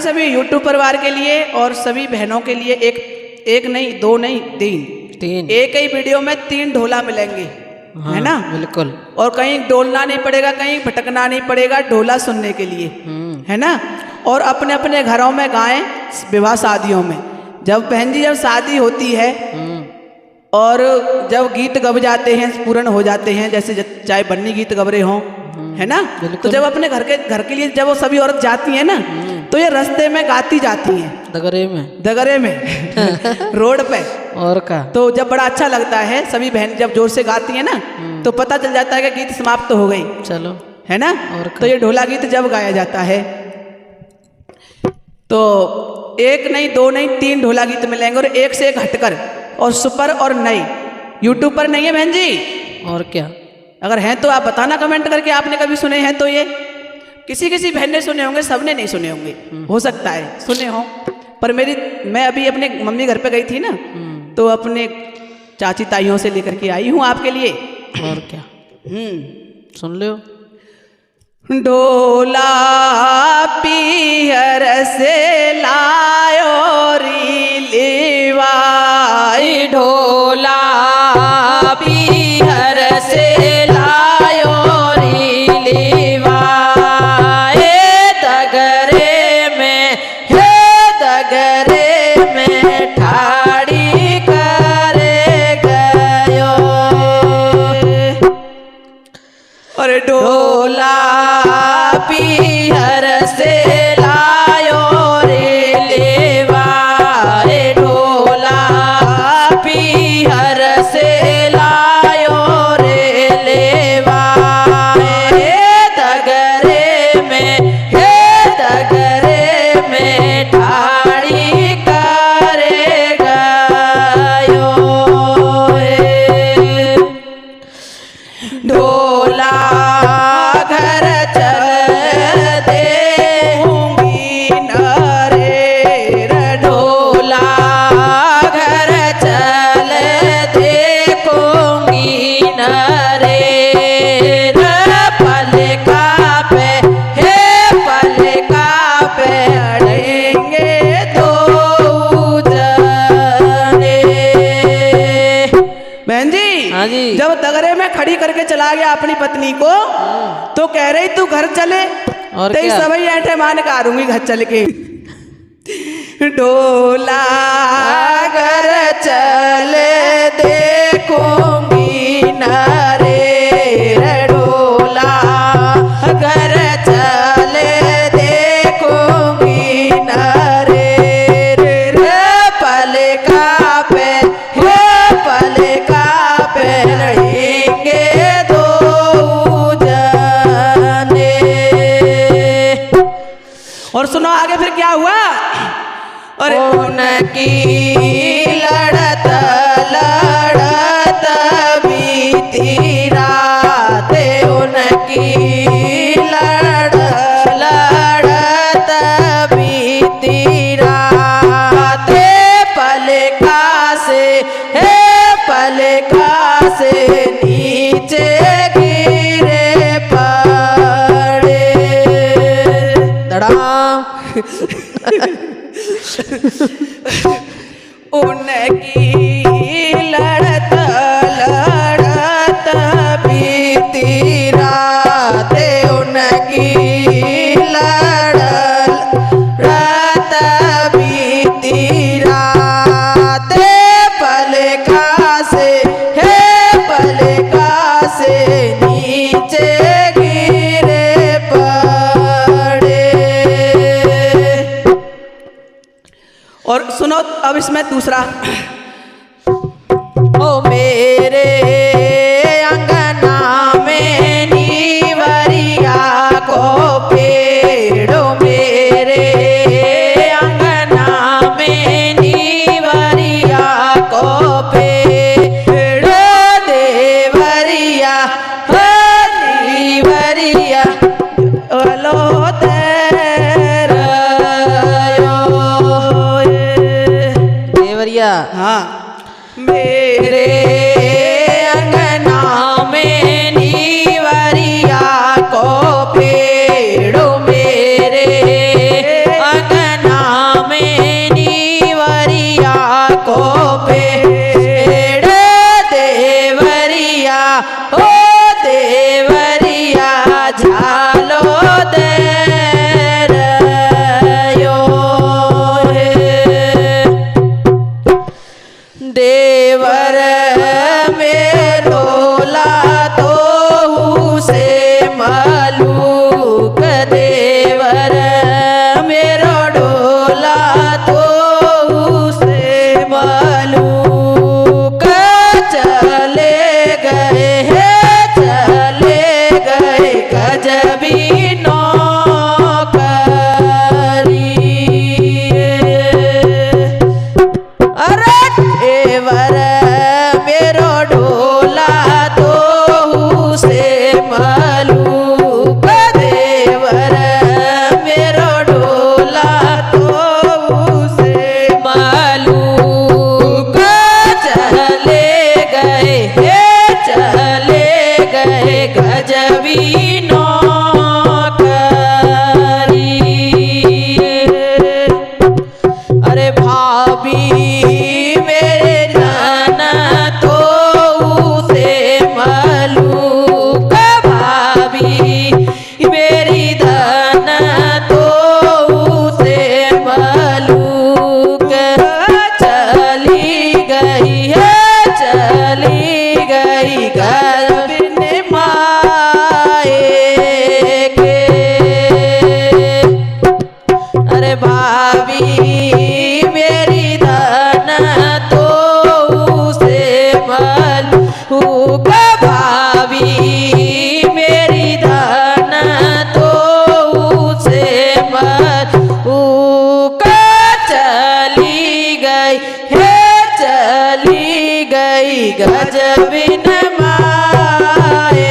सभी यूट्यूब परिवार के लिए और सभी बहनों के लिए एक नहीं, दो नहीं, तीन एक ही वीडियो में 3 ढोला मिलेंगे। हाँ, है ना? बिल्कुल। और कहीं डोलना नहीं पड़ेगा, कहीं भटकना नहीं पड़ेगा ढोला सुनने के लिए, है ना? और अपने अपने घरों में गाएं, विवाह शादियों में। जब बहन जी जब शादी होती है और जब गीत गब जाते हैं, पूर्ण हो जाते हैं, जैसे चाहे बन्नी गीत गब रहे हों, है ना? तो जब अपने घर के लिए जब वो सभी औरत जाती है ना, तो ये रास्ते में गाती जाती हैं, दगरे में रोड पे। और का तो जब बड़ा अच्छा लगता है, सभी बहन जब जोर से गाती है ना, तो पता चल जाता है कि गीत समाप्त हो गई। चलो, है ना? और तो ये ढोला गीत जब गाया जाता है तो 1 नहीं, 2 नहीं, 3 ढोला गीत मिलेंगे, और एक से एक हटकर और सुपर और नई। यूट्यूब पर नहीं है बहन जी? और क्या? अगर हैं तो आप बताना कमेंट करके, आपने कभी सुने हैं तो। ये किसी बहन ने सुने होंगे, सबने नहीं सुने होंगे, हो सकता है सुने हो। पर मैं अभी अपने मम्मी घर पे गई थी ना, तो अपने चाची ताइयों से लेकर के आई हूँ आपके लिए। और क्या? सुन लो। डोला पीहर से लायो री लेवाई, ढोला पीहर से लायो री लेवाई, दगरे में ठाड़ी करे गयो। और डोला पीहर से लायो रे लेवाए, ढोला पीहर से लायो रे लेवाए, दगरे में ठाड़ी करे गयो। ढोला घर चल देहूँगी नरे, ढोला घर चल देखूँगी नरे, पलका पे अड़ेंगे 2 जने। बहन जी, हाँ जी, जब दगरे में खड़ी करके चला गया अपनी पत्नी को, तो कह रही तू घर चले, और तेरी सभी ऐठे मान कारूंगी घर चल के। ढोला घर चले देखूंगी नरे, ढोला घर चले देखूंगी नरे, पलका पे लड़ेंगे 2 जने। और सुनो आगे फिर क्या हुआ। और उनकी लड़त बीती रात, उनकी लड़त बीती रात, पलका से नीचे गिरे पड़े। धड़ाम। उनकी लड़त बीती रात, उनकी लड़त बीती रात, पलका से नीचे गिरे पड़े। और सुनो अब इसमें दूसरा। ओ मेरे अंगना में नीवरिया को पेड़ो, मेरे अंगना में नीवरिया को पेड़ो, देवरिया नीवरिया लो देवरिया। हाँ, मेरे अंगना में नीवरिया को पेड़ो, मेरे अंगना हो देवरिया झालो दे रयो हे देवर मेरो लातो से मालूक देवर मेरो डोला तो से मालूक चले गए गजबी नौकरी अरे देवर मेरो डोला तो से मालूक देवर मेरो डोला तो से मालूक चले गए गजबी नौकरी अरे भाभी मेरे नाना तो से मालूक भाभी मेरी दाना तो से मालूक चली गई घर बिन माए के अरे भाभी मेरी दाना तो से मालूक भाभी मेरी दाना तो से मालूक चली गई गजबिन माए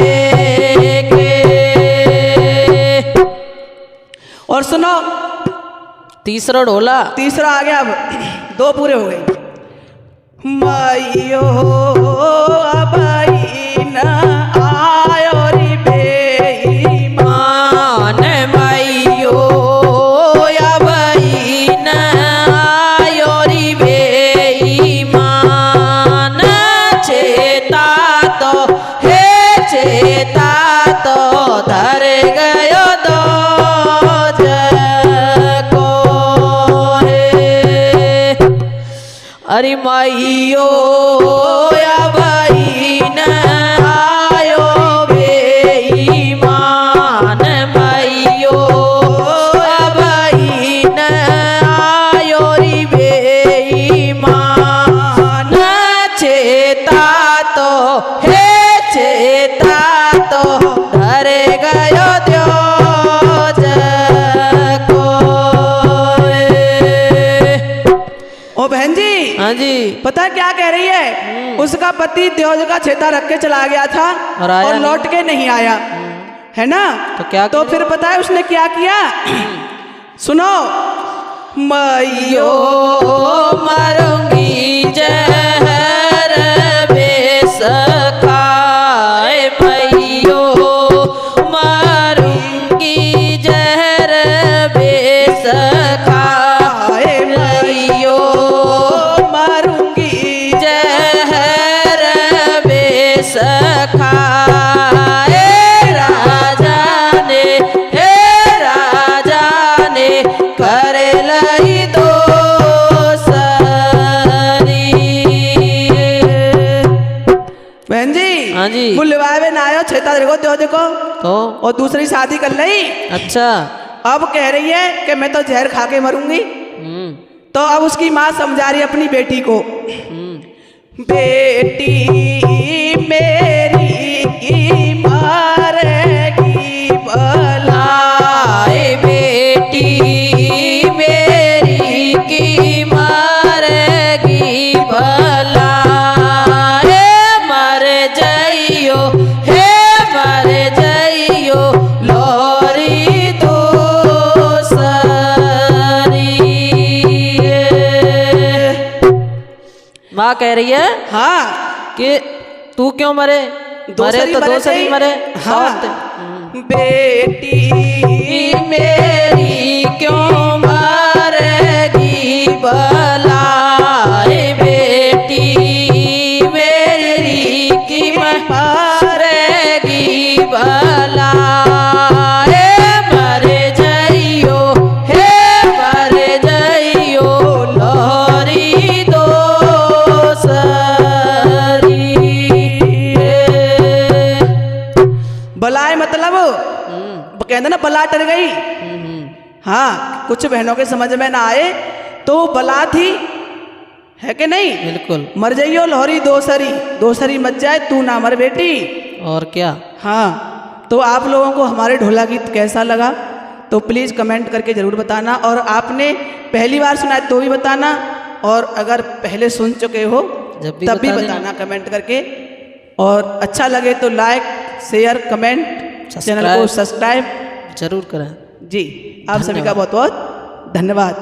के और सुनो तीसरा ढोला तीसरा आ गया अब दो पूरे हो गए माइयो अबाई न आयो री बेईमान माइयो अबाई न आयो री बेईमान चेता तो धर गयो दो अरे माइयो अबाई न आयो बेईमान माइयो अबाई न आयो री बेईमान चेता तो धर गयो द्यो ओ बहन जी हाँ जी पता क्या कह रही है उसका पति द्योज का छेता रख के चला गया था और लौट के नहीं आया है ना तो फिर पता है उसने क्या किया सुनो मैयो मरूंगी जहर बेस खाए मैयो मरूंगी जहर बेस खाए मैयो मरूंगी जहर बेस खाए राजा ने कर लई दो बहन जी हाँ जी बुलवावे ना आयो छेता देखो तो और दूसरी शादी कर ली अच्छा अब कह रही है कि मैं तो जहर खा के मरूंगी तो अब उसकी माँ समझा रही अपनी बेटी को बेटी मेरी की मारेगी भलाई बेटी मेरी की मारेगी भलाई मर जाइयो लोरी माँ कह रही है हाँ कि तू क्यों मरे मरे तो दूसरी मरे हाँ बेटी मेरी क्यों मरेगी भलाई बेटी मेरी की मरे कहते ना बला टर गई। हाँ, कुछ बहनों के समझ में ना आए तो बला थी, है कि नहीं? बिल्कुल। मर जाइयो लोहरी दोसरी मत जाए तू ना मर बेटी। और क्या। हाँ, तो आप लोगों को हमारे ढोला गीत कैसा लगा तो प्लीज़ कमेंट करके ज़रूर बताना, और आपने पहली बार सुना है तो भी बताना, और अगर पहले सुन चुके हो तब भी बताना कमेंट करके, और अच्छा लगे तो लाइक शेयर कमेंट, चैनल को सब्सक्राइब जरूर करें। जी। आप सभी का बहुत बहुत धन्यवाद।